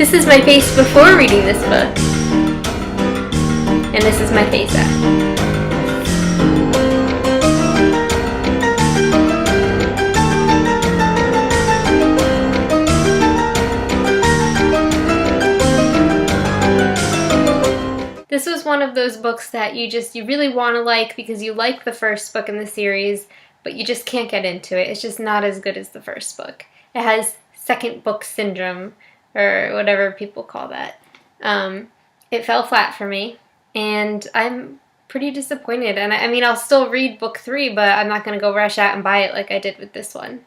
This is my face before reading this book. And this is my face after. This was one of those books that you really want to like because you like the first book in the series, but you just can't get into it. It's just not as good as the first book. It has second book syndrome, or whatever people call that. It fell flat for me, and I'm pretty disappointed. And I mean, I'll still read book 3, but I'm not going to go rush out and buy it like I did with this one.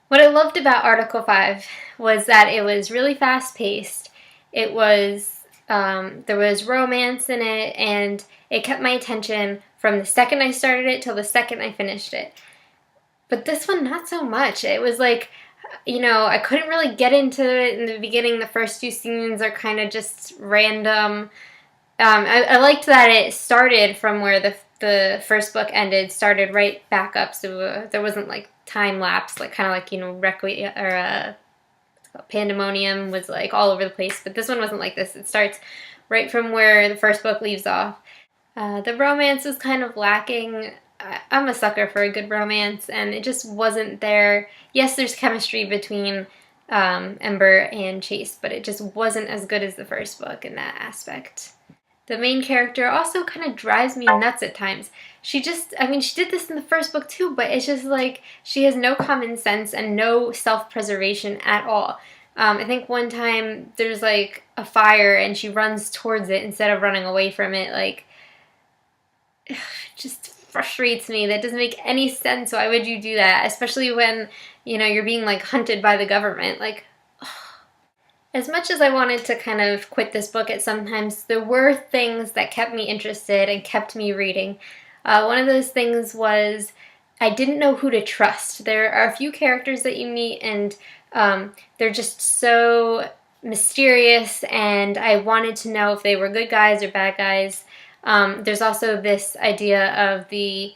What I loved about Article 5 was that it was really fast-paced. It was there was romance in it, and it kept my attention from the second I started it till the second I finished it. But this one, not so much. It was like, you know, I couldn't really get into it in the beginning. The first few scenes are kind of just random. I liked that it started from where the first book ended, started right back up, so there wasn't like time lapse, like kind of like, you know, Requiem or Pandemonium was like all over the place, but this one wasn't like this. It starts right from where the first book leaves off. The romance was kind of lacking. I'm a sucker for a good romance, and it just wasn't there. Yes, there's chemistry between Ember and Chase, but it just wasn't as good as the first book in that aspect. The main character also kind of drives me nuts at times. She did this in the first book too, but it's just like she has no common sense and no self-preservation at all. I think one time there's like a fire and she runs towards it instead of running away from it. Like, it just frustrates me. That doesn't make any sense. Why would you do that? Especially when, you know, you're being like hunted by the government. Like, as much as I wanted to kind of quit this book at some times, there were things that kept me interested and kept me reading. One of those things was I didn't know who to trust. There are a few characters that you meet, and they're just so mysterious, and I wanted to know if they were good guys or bad guys. There's also this idea of the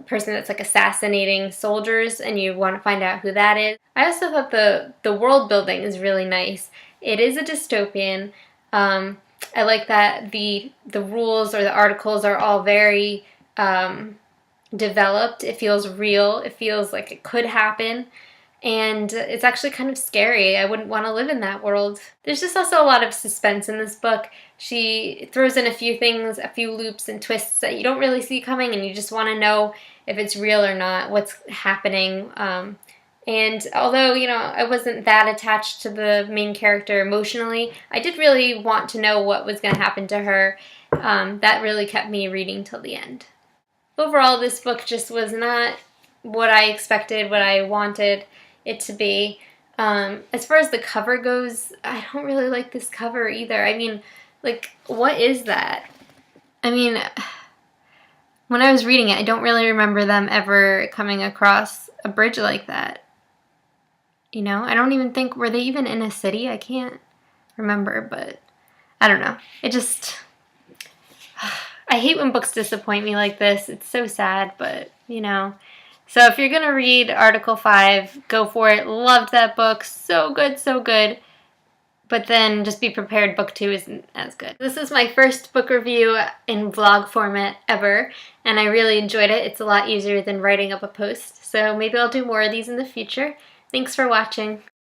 person that's like assassinating soldiers, and you want to find out who that is. I also thought the world building is really nice. It is a dystopian. I like that the rules or the articles are all very developed. It feels real. It feels like it could happen. And it's actually kind of scary. I wouldn't want to live in that world. There's just also a lot of suspense in this book. She throws in a few things, a few loops and twists that you don't really see coming, and you just want to know if it's real or not, what's happening. And although, you know, I wasn't that attached to the main character emotionally, I did really want to know what was going to happen to her. That really kept me reading till the end. Overall, this book just was not what I expected, what I wanted it to be. As far as the cover goes, I don't really like this cover either. I mean, like, what is that? I mean, when I was reading it, I don't really remember them ever coming across a bridge like that. You know, I don't even think, were they even in a city? I can't remember, but I don't know. It just, I hate when books disappoint me like this. It's so sad, but, you know. So if you're going to read Article 5, go for it. Loved that book. So good, so good. But then just be prepared, book 2 isn't as good. This is my first book review in vlog format ever, and I really enjoyed it. It's a lot easier than writing up a post, so maybe I'll do more of these in the future. Thanks for watching.